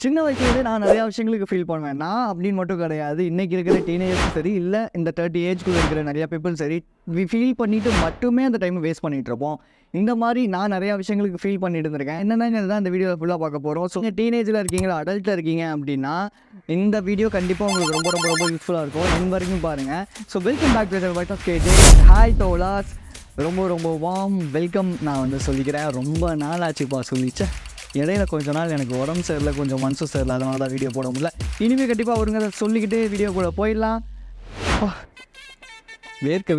சின்ன வயசுலேருந்தே நான் நிறையா விஷயங்களுக்கு ஃபீல் பண்ணுவேன். நான் அப்படின்னு மட்டும் கிடையாது. இன்றைக்கி இருக்கிற டீனேஜர்ஸும் சரி, இல்லை இந்த 30 ஏஜ்குள்ளே இருக்கிற நிறையா பீப்புள் சரி, ஃபீல் பண்ணிவிட்டு மட்டுமே அந்த டைமை வேஸ்ட் பண்ணிகிட்ருப்போம். இந்த மாதிரி நான் நிறையா விஷயங்களுக்கு ஃபீல் பண்ணிட்டு இருந்திருக்கேன். என்னென்னங்கிறது தான் இந்த வீடியோவில் ஃபுல்லாக பார்க்க போகிறோம். ஸோ நீங்கள் டீனேஜில் இருக்கீங்களா, அடல்ட்டில் இருக்கீங்க அப்படின்னா இந்த வீடியோ கண்டிப்பாக உங்களுக்கு ரொம்ப ரொம்ப ரொம்ப யூஸ்ஃபுல்லாக இருக்கும். என் வரைக்கும் பாருங்கள். So welcome back to wide of KJ. Hi தோலாஸ், ரொம்ப ரொம்ப வார்ம் வெல்கம் நான் வந்து சொல்லிக்கிறேன். ரொம்ப நாள் ஆச்சுப்பா சொல்லிச்சேன். இடையில கொஞ்ச நாள் எனக்கு உடம்பு சரியில்லை, கொஞ்சம் மனசு சரியில்லை, அதனால தான் வீடியோ போட முடியல. இனிமேல் கண்டிப்பாக அவருங்க அதை சொல்லிக்கிட்டு வீடியோ கூட போயிடலாம்.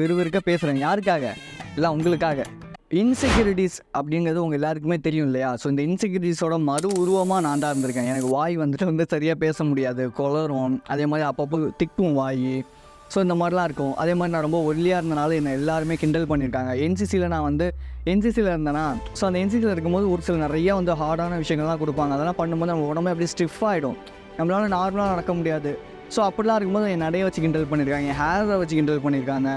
விறுவிறுக்க பேசுகிறேன். யாருக்காக? இல்லை உங்களுக்காக. இன்செக்யூரிட்டிஸ் அப்படிங்கிறது உங்கள் எல்லாருக்குமே தெரியும் இல்லையா? ஸோ இந்த இன்செக்யூரிட்டிஸோட மறு உருவமாக நான் தான் இருந்திருக்கேன். எனக்கு வாய் வந்து சரியாக பேச முடியாது, குளரும், அதே மாதிரி அப்பப்போ திக்கும் வாய். ஸோ இந்த மாதிரிலாம் இருக்கும். அதே மாதிரி நான் ரொம்ப ஒல்லியாக இருந்தனால என்னை எல்லாருமே கிண்டல் பண்ணியிருக்காங்க. என்சிசியில் நான் வந்து என்சிசியில் இருந்தேன்னா, ஸோ அந்த என்சிசியில் இருக்கும்போது ஒரு சில நிறையா வந்து ஹார்டான விஷயங்கள்லாம் கொடுப்பாங்க. அதெல்லாம் பண்ணும்போது நம்ம உடம்பு அப்படியே ஸ்டிஃப் ஆகிடும், நம்மளால் நார்மலாக நடக்க முடியாது. ஸோ அப்படிலாம் இருக்கும்போது என் நடையை வச்சு கிண்டல் பண்ணியிருக்காங்க, என் ஹேரை வச்சு கிண்டல் பண்ணியிருக்காங்க,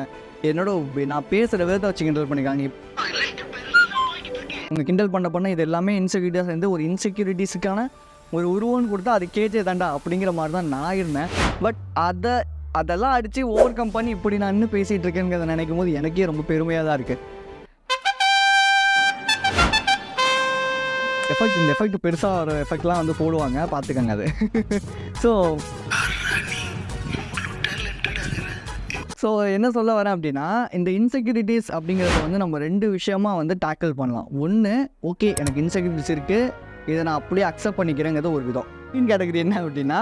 நான் பேசுகிற விதத்தை வச்சு கிண்டல் பண்ணியிருக்காங்க. அவங்க கிண்டல் பண்ண இது எல்லாமே இன்செக்யூரிட்டியாக சேர்ந்து ஒரு இன்செக்யூரிட்டிஸுக்கான ஒரு உருவம்னு கொடுத்தா அது கேஜே தாண்டா அப்படிங்கிற மாதிரி தான் நான் இருந்தேன். பட் அதெல்லாம் அடித்து ஓவர் கம் பண்ணி இப்படி நான் இன்னும் பேசிகிட்டு இருக்கேங்கிறத நினைக்கும் போது எனக்கே ரொம்ப பெருமையாக தான் இருக்குது. இந்த எஃபெக்ட் பெருசாக ஒரு எஃபெக்ட்லாம் வந்து போடுவாங்க, பார்த்துக்கங்க அது. ஸோ என்ன சொல்ல வரேன் அப்படின்னா, இந்த இன்செக்யூரிட்டிஸ் அப்படிங்கிறத வந்து நம்ம 2 விஷயமாக வந்து டேக்கிள் பண்ணலாம். ஒன்று, ஓகே எனக்கு இன்செக்யூரிட்டிஸ் இருக்குது, இதை நான் அப்படியே அக்செப்ட் பண்ணிக்கிறேங்கிறது ஒரு விதம். கேட்டகரி என்ன அப்படின்னா,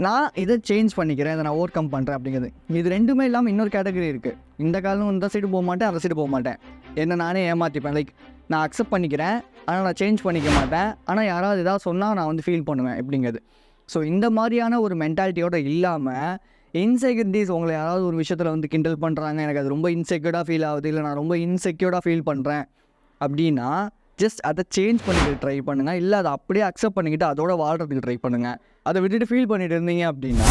நான் இதை சேஞ்ச் பண்ணிக்கிறேன், இதை நான் ஓவர் கம் பண்ணுறேன் அப்படிங்கிறது. இது ரெண்டுமே இல்லாமல் இன்னொரு கேட்டகரி இருக்குது. இந்த காலம் இந்த சைடு போக மாட்டேன், அந்த சைடு போக மாட்டேன், என்னை நானே ஏமாற்றிப்பேன். லைக் நான் அக்செப்ட் பண்ணிக்கிறேன், ஆனால் நான் சேஞ்ச் பண்ணிக்க மாட்டேன், ஆனால் யாராவது ஏதாவது சொன்னால் நான் வந்து ஃபீல் பண்ணுவேன் அப்படிங்கிறது. ஸோ இந்த மாதிரியான ஒரு மென்டாலிட்டியோடு இல்லாமல் இன்செக்யூரிட்டிஸ் உங்களை யாராவது ஒரு விஷயத்தில் வந்து கிண்டல் பண்ணுறாங்க, எனக்கு அது ரொம்ப இன்செக்யூர்டாக ஃபீல் ஆகுது, இல்லை நான் ரொம்ப இன்செக்யூர்டாக ஃபீல் பண்ணுறேன் அப்படின்னா ஜஸ்ட் அதை சேஞ்ச் பண்ணிக்கிட்டு ட்ரை பண்ணுங்கள். இல்லை அதை அப்படியே அக்செப்ட் பண்ணிக்கிட்டு அதோட வாழ்கிறதுக்கு ட்ரை பண்ணுங்கள். அதை விட்டுட்டு ஃபீல் பண்ணிட்டு இருந்தீங்க அப்படின்னா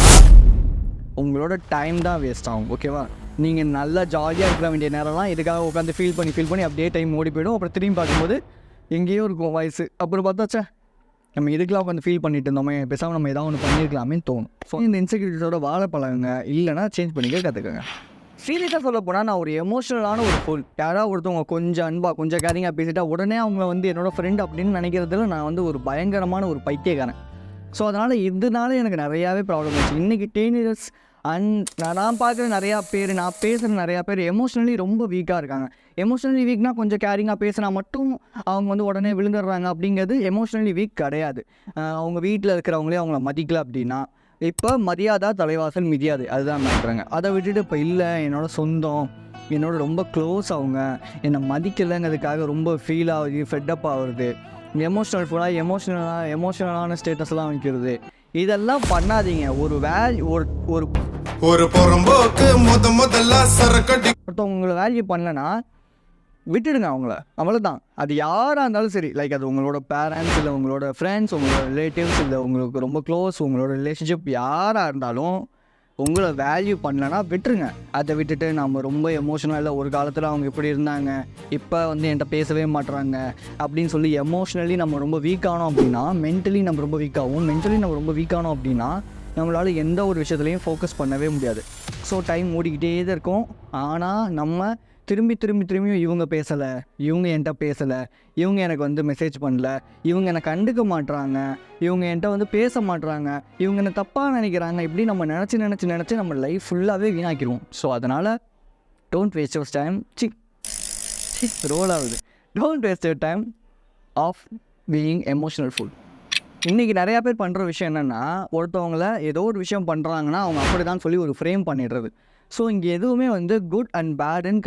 உங்களோட டைம் தான் வேஸ்ட் ஆகும். ஓகேவா? நீங்கள் நல்லா ஜாலியாக இருக்க வேண்டிய நேரம்லாம் இதுக்காக உட்காந்து ஃபீல் பண்ணி அப்படியே டைம் ஓடி போய்டும். அப்புறம் திரும்பி பார்க்கும்போது எங்கேயோ இருக்கும் வயசு. அப்புறம் பார்த்தாச்சா நம்ம இதுக்கெலாம் உட்காந்து ஃபீல் பண்ணிட்டு இருந்தோமே, பேசாமல் நம்ம ஏதாவது ஒன்று பண்ணியிருக்கலாமேன்னு தோணும். ஸோ இந்த இன்செக்யூரிட்டிஸோட வாழ பழகுங்க, இல்லைனா சேஞ்ச் பண்ணிக்க கற்றுக்கங்க. சீரியஸாக சொல்ல போனால் நான் ஒரு எமோஷனலான ஒரு ஃபுல். யாராவது ஒருத்தவங்க கொஞ்சம் அன்பாக கொஞ்சம் கேரிங்காக பேசிட்டா உடனே அவங்க வந்து என்னோடய ஃப்ரெண்ட் அப்படின்னு நினைக்கிறதுல நான் வந்து ஒரு பயங்கரமான ஒரு பைத்தியக்காரன். ஸோ அதனால் இதனால எனக்கு நிறையாவே ப்ராப்ளம் ஆச்சு. இன்றைக்கி டீனேஜர்ஸ் நான் பார்க்குற நிறையா பேர், நான் பேசுகிற நிறையா பேர் எமோஷ்னலி ரொம்ப வீக்காக இருக்காங்க. எமோஷ்னலி வீக்னால் கொஞ்சம் கேரிங்காக பேசினா மட்டும் அவங்க வந்து உடனே விழுந்துடுறாங்க அப்படிங்கிறது எமோஷ்னலி வீக் கிடையாது. அவங்க வீட்டில் இருக்கிறவங்களே அவங்கள மதிக்கல அப்படின்னா, இப்போ மரியாதை தலைவாசல் மிதியாது, அதுதான் மாட்டுறாங்க. அதை விட்டுட்டு இப்போ இல்லை என்னோடய சொந்தம், என்னோட ரொம்ப க்ளோஸ், அவங்க என்னை மதிக்கலைங்கிறதுக்காக ரொம்ப ஃபீல் ஆகுது, ஃபெட்டப் ஆகுறது, எமோஷனலான ஸ்டேட்டஸ்லாம் வைக்கிறது, இதெல்லாம் பண்ணாதீங்க. ஒருத்தவங்களை வேல்யூ பண்ணலன்னா விட்டுடுங்க அவங்கள, அவ்வளோதான். அது யாராக இருந்தாலும் சரி. லைக் அது உங்களோட பேரண்ட்ஸ், இல்லை உங்களோட ஃப்ரெண்ட்ஸ், உங்களோட ரிலேட்டிவ்ஸ், இல்லை உங்களுக்கு ரொம்ப க்ளோஸ், உங்களோட ரிலேஷன்ஷிப் யாராக இருந்தாலும் உங்களை வேல்யூ பண்ணலன்னா விட்டுருங்க. அதை விட்டுட்டு நம்ம ரொம்ப எமோஷனலாக, இல்லை ஒரு காலத்தில் அவங்க இப்படி இருந்தாங்க, இப்போ வந்து என்கிட்ட பேசவே மாட்டுறாங்க அப்படின்னு சொல்லி எமோஷ்னலி நம்ம ரொம்ப வீக் ஆனோம் அப்படின்னா மென்டலி நம்ம ரொம்ப வீக் ஆகும். மென்டலி நம்ம ரொம்ப வீக் ஆனோம் அப்படின்னா நம்மளால் எந்த ஒரு விஷயத்துலையும் ஃபோக்கஸ் பண்ணவே முடியாது. ஸோ டைம் ஓடிக்கிட்டே தான் இருக்கும். ஆனால் நம்ம திரும்பியும் இவங்க பேசலை, இவங்க என்கிட்ட பேசலை, இவங்க எனக்கு வந்து மெசேஜ் பண்ணல, இவங்க என்னை கண்டுக்க மாட்டுறாங்க, இவங்க என்கிட்ட வந்து பேச மாட்டுறாங்க, இவங்க என்னை தப்பாக நினைக்கிறாங்க, இப்படி நம்ம நினச்சி நம்ம லைஃப் ஃபுல்லாகவே வீணாக்கிடுவோம். ஸோ அதனால் don't waste your time. Roll ஆகுது. Don't waste your time of being emotional fool. இன்றைக்கி நிறையா பேர் பண்ணுற விஷயம் என்னென்னா, ஒருத்தவங்கள ஏதோ ஒரு விஷயம் பண்ணுறாங்கன்னா அவங்க அப்படி தான் சொல்லி ஒரு ஃப்ரேம் பண்ணிடுறது. ஸோ இங்கே எதுவுமே வந்து குட் அண்ட் பேடுன்னு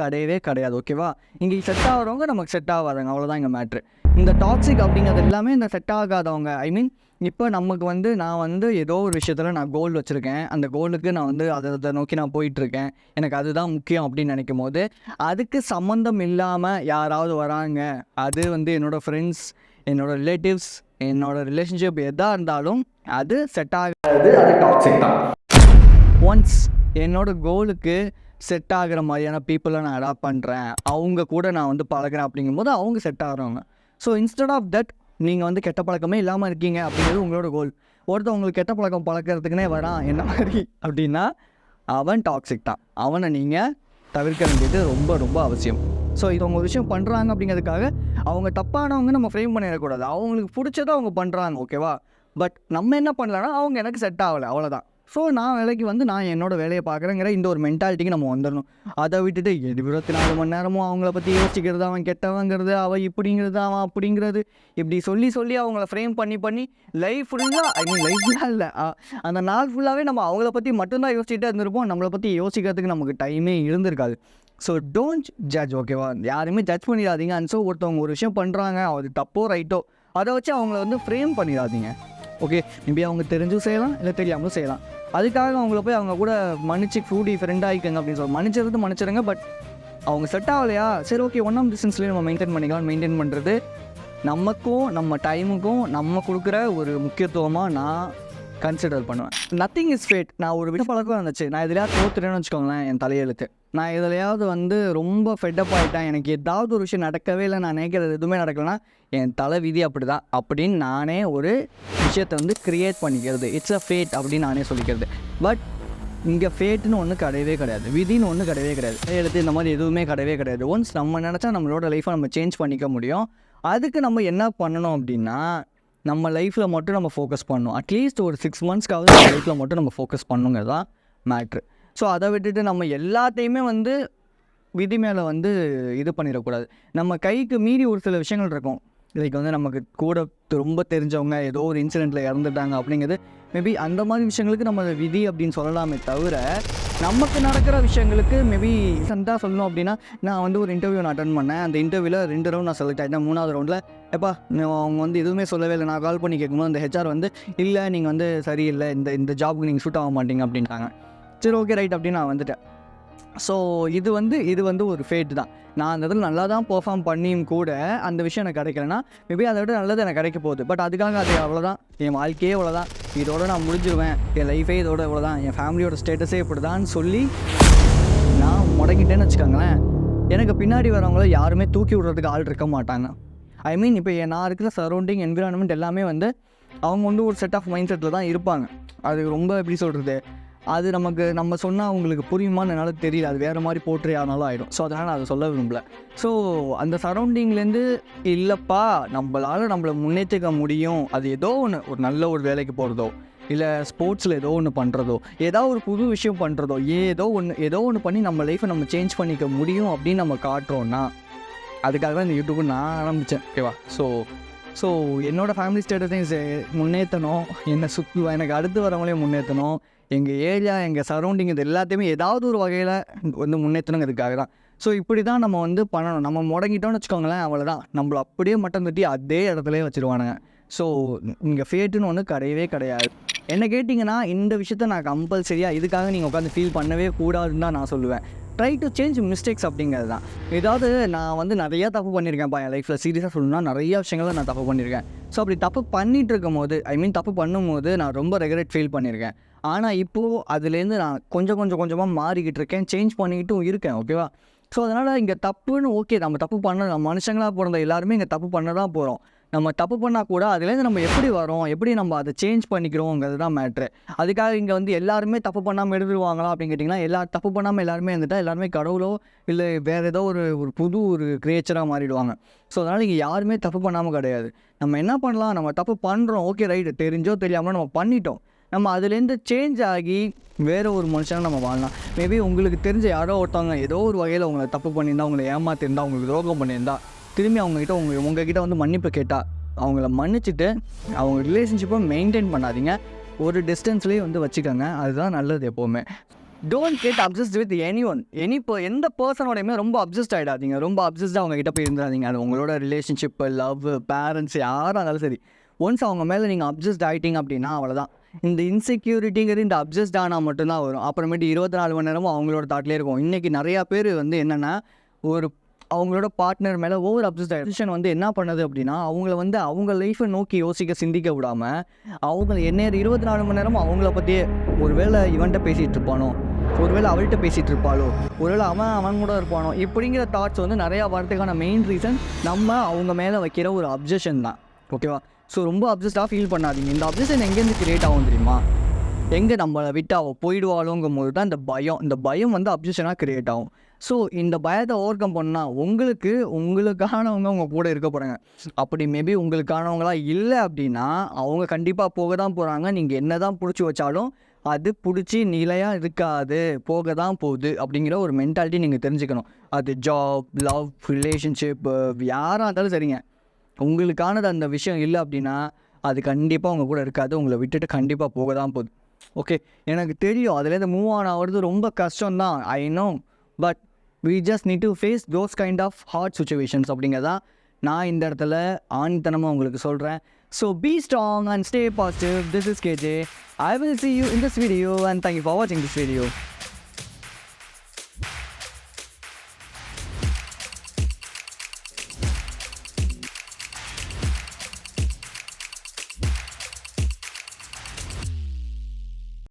கிடையாது. ஓகேவா? இங்கே செட் ஆகிறவங்க நமக்கு செட் ஆகாதவங்க, அவ்வளோதான் இங்கே மேட்ரு. இந்த டாக்ஸிக் அப்படிங்கிறது எல்லாமே இந்த செட் ஆகாதவங்க. ஐ மீன் இப்போ நமக்கு வந்து நான் வந்து ஏதோ ஒரு விஷயத்தில் நான் கோல் வச்சுருக்கேன், அந்த கோலுக்கு நான் வந்து அதை நோக்கி நான் போயிட்டுருக்கேன், எனக்கு அதுதான் முக்கியம் அப்படின்னு நினைக்கும் போது அதுக்கு சம்மந்தம் இல்லாமல் யாராவது வராங்க, அது வந்து என்னோடய ஃப்ரெண்ட்ஸ், என்னோடய ரிலேட்டிவ்ஸ், என்னோடய ரிலேஷன்ஷிப் எதாக இருந்தாலும் அது செட் ஆகாது, அது டாக்ஸிக் தான். ஒன்ஸ் என்னோடய கோலுக்கு செட் ஆகிற மாதிரியான பீப்புளை நான் அடாப்ட் பண்ணுறேன், அவங்க கூட நான் வந்து பழகிறேன் அப்படிங்கும்போது அவங்க செட் ஆகிறவங்க. ஸோ இன்ஸ்டெட் ஆஃப் தட் நீங்கள் வந்து கெட்ட பழக்கமே இல்லாமல் இருக்கீங்க அப்படிங்கிறது உங்களோட கோல். ஒருத்தவங்களுக்கு கெட்ட பழக்கம் பழக்கிறதுக்குனே வரான் என்ன மாதிரி அப்படின்னா அவன் டாக்ஸிக் தான். அவனை நீங்கள் தவிர்க்க வேண்டியது ரொம்ப ரொம்ப அவசியம். ஸோ இது அவங்க ஒரு விஷயம் பண்ணுறாங்க அப்படிங்கிறதுக்காக அவங்க தப்பானவங்க நம்ம ஃப்ரேம் பண்ணிடக்கூடாது. அவங்களுக்கு பிடிச்சதை அவங்க பண்ணுறாங்க, ஓகேவா? பட் நம்ம என்ன பண்ணலான்னா அவங்க எனக்கு செட் ஆகலை, அவ்வளோதான். ஸோ நான் வேலைக்கு வந்து நான் என்னோடய வேலையை பார்க்குறேங்கிற இந்த ஒரு மென்டாலிட்டிக்கு நம்ம வந்துடணும். அதை விட்டுட்டு 24 மணி நேரமும் அவங்கள பற்றி யோசிக்கிறது, அவன் கெட்டவங்கிறது, அவன் இப்படிங்கிறது, அவன் அப்படிங்கிறது, இப்படி சொல்லி சொல்லி அவங்கள ஃப்ரேம் பண்ணி லைஃப் ஃபுல்லாக லைஃப் ஃபுல்லாக இல்லை, அந்த நாள் ஃபுல்லாகவே நம்ம அவங்கள பற்றி மட்டும்தான் யோசிச்சுட்டே இருந்திருப்போம். நம்மளை பற்றி யோசிக்கிறதுக்கு நமக்கு டைமே இருந்திருக்காது. ஸோ டோன்ட் ஜட்ஜ், ஓகேவா? யாருமே ஜட்ஜ் பண்ணிடாதீங்க. அண்ட் ஸோ ஒருத்தவங்க ஒரு விஷயம் பண்ணுறாங்க, அது தப்போ ரைட்டோ, அதை வச்சு அவங்கள வந்து ஃப்ரேம் பண்ணிடாதீங்க. ஓகே, மேபி அவங்க தெரிஞ்சும் செய்யலாம், இல்லை தெரியாமலும் செய்யலாம். அதுக்காக அவங்கள போய் அவங்க கூட மன்னிச்சு கூடி ஃப்ரெண்ட் ஆகிக்கங்க அப்படின்னு சொல்லி மன்னிச்சிருங்க. பட் அவங்க செட் ஆகலையா, சரி ஓகே, ஒன் ஆஃப் டிஸ்டன்ஸ்லேயே நம்ம மெயின்டைன் பண்ணிக்கலாம். மெயின்டைன் பண்ணுறது நமக்கும் நம்ம டைமுக்கும் நம்ம கொடுக்குற ஒரு முக்கியத்துவமாக நான் கன்சிடர் பண்ணுவேன். Nothing is fate. நான் ஒரு விட பழக்கம் இருந்துச்சு, நான் எதுலையாவது தோத்துட்டேன்னு வச்சுக்கோங்களேன், என் தலையெழுத்து. நான் எதுலையாவது வந்து ரொம்ப ஃபெட்டப் ஆகிட்டேன், எனக்கு ஏதாவது ஒரு விஷயம் நடக்கவே இல்லை, நான் நினைக்கிறது எதுவுமே நடக்கலைன்னா என் தலை விதி அப்படி தான் அப்படின்னு நானே ஒரு விஷயத்தை வந்து க்ரியேட் பண்ணிக்கிறது. இட்ஸ் அ ஃபேட் அப்படின்னு நானே சொல்லிக்கிறது. பட் இங்கே ஃபேட்டுன்னு ஒன்று கிடையவே கிடையாது, விதின்னு ஒன்று கிடையவே கிடையாது, எடுத்து இந்த மாதிரி எதுவுமே கிடையவே கிடையாது. ஒன்ஸ் நம்ம நினச்சா நம்மளோட லைஃப்பை நம்ம சேஞ்ச் பண்ணிக்க முடியும். அதுக்கு நம்ம என்ன பண்ணணும் அப்படின்னா, நம்ம லைஃப்பில் மட்டும் நம்ம ஃபோக்கஸ் பண்ணணும். அட்லீஸ்ட் ஒரு 6 மந்த்ஸ்க்காவது நம்ம லைஃப்பில் மட்டும் நம்ம ஃபோக்கஸ் பண்ணுங்கிறது தான் மேட்ரு. ஸோ அதை விட்டுட்டு நம்ம எல்லாத்தையுமே வந்து விதி மேலே வந்து இது பண்ணிடக்கூடாது. நம்ம கைக்கு மீறி ஒரு சில விஷயங்கள் இருக்கும். லைக் வந்து நமக்கு கூட ரொம்ப தெரிஞ்சவங்க ஏதோ ஒரு இன்சிடெண்ட்டில் இறந்துட்டாங்க அப்படிங்கிறது, மேபி அந்த மாதிரி விஷயங்களுக்கு நம்ம விதி அப்படின்னு சொல்லலாமே தவிர, நமக்கு நடக்கிற விஷயங்களுக்கு மேபி ரீசெண்டாக சொல்லணும் அப்படின்னா, நான் வந்து ஒரு இன்டர்வியூ நான் அட்டன் பண்ணேன். அந்த இன்டர்வியூவில் 2 ரவுண்ட் நான் செலக்ட் ஆகிட்டேன். 3வது ரவுண்டில் எப்பா அவங்க வந்து எதுவுமே சொல்லவே இல்லை. நான் கால் பண்ணி கேட்கும்போது அந்த ஹெச்ஆர் வந்து, இல்லை நீங்கள் வந்து சரியில்லை, இந்த ஜாபுக்கு நீங்கள் சூட் ஆக மாட்டீங்க அப்படின்ட்டாங்க. சரி ஓகே ரைட் அப்படின்னு நான் வந்துட்டேன். ஸோ இது வந்து ஒரு ஃபேட் தான். நான் அந்த இதில் நல்லா தான் பெர்ஃபார்ம் பண்ணியும் கூட அந்த விஷயம் எனக்கு கிடைக்கலன்னா, மேபி அதை விட நல்லது எனக்கு கிடைக்க போகுது. பட் அதுக்காக அது அவ்வளோதான், என் வாழ்க்கையே இவ்வளோதான், இதோட நான் முடிஞ்சிருவேன், என் லைஃபே இதோட இவ்வளோதான், என் ஃபேமிலியோட ஸ்டேட்டஸே இப்படி தான் சொல்லி நான் முடங்கிட்டேன்னு வச்சுக்கோங்களேன். எனக்கு பின்னாடி வரவங்கள யாருமே தூக்கி விடுறதுக்கு ஆள் இருக்க மாட்டாங்க. ஐ மீன் இப்போ நான் இருக்கிற சரௌண்டிங் என்விரான்மெண்ட் எல்லாமே வந்து அவங்க வந்து ஒரு செட் ஆஃப் மைண்ட் செட்டில் தான் இருப்பாங்க. அது ரொம்ப எப்படி சொல்கிறது, அது நம்ம சொன்னால் அவங்களுக்கு புரியுமான்னு என்னால் தெரியல. அது வேறு மாதிரி போட்டு யாருனாலும் ஆகிடும். ஸோ அதனால் நான் அதை சொல்ல விரும்பல. ஸோ அந்த சரௌண்டிங்லேருந்து இல்லைப்பா நம்மளை முன்னேற்றிக்க முடியும், அது ஏதோ ஒரு நல்ல ஒரு வேலைக்கு போகிறதோ, இல்லை ஸ்போர்ட்ஸில் ஏதோ ஒன்று பண்ணுறதோ, ஏதாவது ஒரு புது விஷயம் பண்ணுறதோ, ஏதோ ஒன்று பண்ணி நம்ம லைஃப்பை நம்ம சேஞ்ச் பண்ணிக்க முடியும் அப்படின்னு நம்ம காட்டுறோன்னா, அதுக்காக தான் இந்த யூடியூப்பு நான் ஆரம்பித்தேன், ஓகேவா? ஸோ என்னோடய ஃபேமிலி ஸ்டேட்டஸையும் முன்னேற்றணும், எனக்கு அடுத்து வரவங்களையும் முன்னேற்றணும், எங்கள் ஏரியா, எங்கள் சரௌண்டிங், இது எல்லாத்தையுமே ஏதாவது ஒரு வகையில் வந்து முன்னேற்றணுங்கிறதுக்காக தான். ஸோ இப்படி தான் நம்ம வந்து பண்ணணும். நம்ம முடங்கிட்டோன்னு வச்சுக்கோங்களேன், அவ்வளோதான், நம்மளை அப்படியே மட்டம் தட்டி அதே இடத்துலேயே வச்சுருவானுங்க. ஸோ இங்கே ஃபேட்டுன்னு ஒன்று கிடையவே கிடையாது. என்ன கேட்டிங்கன்னா, இந்த விஷயத்த நான் கம்பல்சரியாக இதுக்காக நீங்கள் உட்காந்து ஃபீல் பண்ணவே கூடாதுன்னு தான் நான் சொல்லுவேன். ட்ரை டு சேஞ்ச் மிஸ்டேக்ஸ் அப்படிங்கிறது தான். ஏதாவது நான் வந்து நிறையா தப்பு பண்ணியிருக்கேன்ப்பா என் லைஃப்பில், சீரியஸாக சொல்லணும்னா நிறையா விஷயங்களை நான் தப்பு பண்ணியிருக்கேன். ஸோ அப்படி தப்பு பண்ணிகிட்டு இருக்கும் போது, தப்பு பண்ணும்போது நான் ரொம்ப ரெக்ரெட் ஃபீல் பண்ணியிருக்கேன். ஆனால் இப்போது அதுலேருந்து நான் கொஞ்சமாக மாறிக்கிட்டு இருக்கேன், சேஞ்ச் பண்ணிக்கிட்டும் இருக்கேன், ஓகேவா? ஸோ அதனால் இங்கே தப்புன்னு ஓகே, நம்ம தப்பு நம்ம மனுஷங்களாக பிறந்த எல்லாருமே இங்கே தப்பு பண்ண தான் போகிறோம். நம்ம தப்பு பண்ணால் கூட அதுலேருந்து நம்ம எப்படி வரோம், எப்படி நம்ம அதை சேஞ்ச் பண்ணிக்கிறோங்கிறது தான் மேட்ரு. அதுக்காக இங்கே வந்து எல்லாருமே தப்பு பண்ணாமல் எழுதுவாங்களா அப்படின்னு கேட்டிங்கன்னா, தப்பு பண்ணாமல் எல்லாருமே இருந்துட்டால் எல்லாருமே கடவுளோ இல்லை வேறு ஏதோ ஒரு புது கிரியேச்சராக மாறிடுவாங்க. ஸோ அதனால் இங்கே யாருமே தப்பு பண்ணாமல் கிடையாது. நம்ம என்ன பண்ணலாம், நம்ம தப்பு பண்ணுறோம், ஓகே ரைட்டு, தெரிஞ்சோ தெரியாமல் நம்ம பண்ணிட்டோம், நம்ம அதுலேருந்து சேஞ்ச் ஆகி வேறு ஒரு மனுஷனாக நம்ம வாழலாம். மேபி உங்களுக்கு தெரிஞ்ச யாரோ ஒருத்தவங்க ஏதோ ஒரு வகையில் உங்களை தப்பு பண்ணியிருந்தா, உங்களை ஏமாற்றிருந்தா, உங்களுக்கு துரோகம் பண்ணியிருந்தா, திரும்பி உங்ககிட்ட வந்து மன்னிப்பு கேட்டால் அவங்கள மன்னிச்சுட்டு அவங்க ரிலேஷன்ஷிப்பை மெயின்டைன் பண்ணாதீங்க, ஒரு டிஸ்டன்ஸ்லேயே வந்து வச்சுக்கோங்க. அதுதான் நல்லது எப்போவுமே. டோன்ட் கெட் அப்சஸ்ட் வித் எந்த பர்சனோடையுமே ரொம்ப அப்சஸ்ட் ஆகிடாதீங்க. ரொம்ப அப்சஸ்டாக அவங்ககிட்ட போய் இருந்துடாதீங்க. அது உங்களோட ரிலேஷன்ஷிப்பு, லவ், பேரண்ட்ஸ் யாராக இருந்தாலும் சரி. ஒன்ஸ் அவங்க மேலே நீங்கள் அப்சஸ்ட் ஆகிட்டீங்க அப்படின்னா அவ்வளோதான். இந்த இன்செக்யூரிட்டிங்கிறது இந்த அப்சஸ்ட் ஆனால் மட்டும்தான் வரும். அப்புறமேட்டு 24 மணி நேரமும் அவங்களோட தாட்லேயே இருக்கும். இன்றைக்கி நிறையா பேர் வந்து என்னென்னா, அவங்களோட பார்ட்னர் மேலே ஓவர் அப்சஸ்ட் ஆகிடுஷன் வந்து என்ன பண்ணுது அப்படின்னா, அவங்கள வந்து அவங்க லைஃப்பை நோக்கி சிந்திக்க விடாமல், அவங்க 24 மணி நேரமும் அவங்கள பற்றியே, ஒருவேளை இவன்கிட்ட பேசிகிட்டு இருப்பானோ, ஒருவேளை அவள்கிட்ட பேசிகிட்டு இருப்பாளோ, ஒருவேளை அவன் கூட இருப்பானோ, இப்படிங்கிற தாட்ஸ் வந்து நிறையா வார்த்தைக்கான மெயின் ரீசன் நம்ம அவங்க மேலே வைக்கிற ஒரு அப்சஷன் தான், ஓகேவா? ஸோ ரொம்ப அப்சஸ்டாக ஃபீல் பண்ணாதீங்க. இந்த அப்சஷன் எங்கேருந்து கிரியேட் ஆகும் தெரியுமா? எங்கே நம்மளை விட்டு அவள் போயிடுவாளோங்கும் போது தான் இந்த பயம் வந்து அப்சஷனாக கிரியேட் ஆகும். ஸோ இந்த பயத்தை ஓவர் கம் பண்ணால் உங்களுக்கானவங்க உங்கள் கூட இருக்க போகிறாங்க. அப்படி மேபி உங்களுக்கானவங்களா இல்லை அப்படின்னா அவங்க கண்டிப்பாக போக தான் போகிறாங்க. நீங்கள் என்ன தான் பிடிச்சி வச்சாலும் அது பிடிச்சி நிலையாக இருக்காது, போக தான் போகுது அப்படிங்கிற ஒரு மென்டாலிட்டி நீங்கள் தெரிஞ்சுக்கணும். அது ஜாப், லவ், ரிலேஷன்ஷிப் யாராக இருந்தாலும் சரிங்க. உங்களுக்கானது அந்த விஷயம் இல்லை அப்படின்னா அது கண்டிப்பாக உங்கள் கூட இருக்காது, உங்களை விட்டுட்டு கண்டிப்பாக போக தான் போகுது. ஓகே, எனக்கு தெரியும் அதுலேருந்து மூவ் ஆன் ஆகிறது ரொம்ப கஷ்டம்தான், I know. But we just need to face those kind of hard situations அப்படிங்கிறதா நான் இந்த இடத்துல ஆணித்தனமாக உங்களுக்கு சொல்கிறேன். So be strong and stay positive. This is KJ. I will see you in this video and thank you for watching this video.